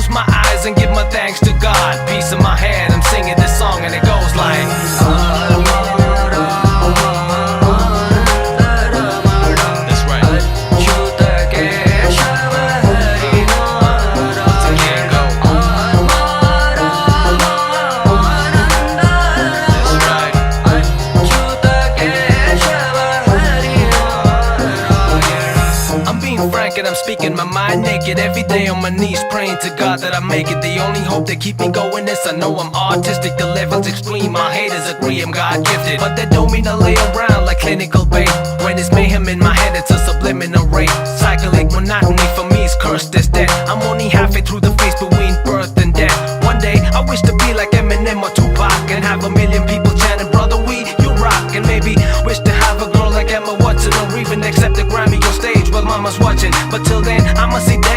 close my eyes and give my thanks to God. Peace in my head, I'm singing this song and it goes like that's right. Once again, go. That's right. I'm being frank and I'm speaking my mind naked. Every day on my knees praying to God that I make it. The only hope that keep me going is I know I'm autistic. The level's extreme, my haters agree I'm God gifted, but that don't mean I lay around like clinical bait. When it's mayhem in my head, it's a subliminal rate. Cyclic monotony for me is cursed as dead. I'm only halfway through the Facebook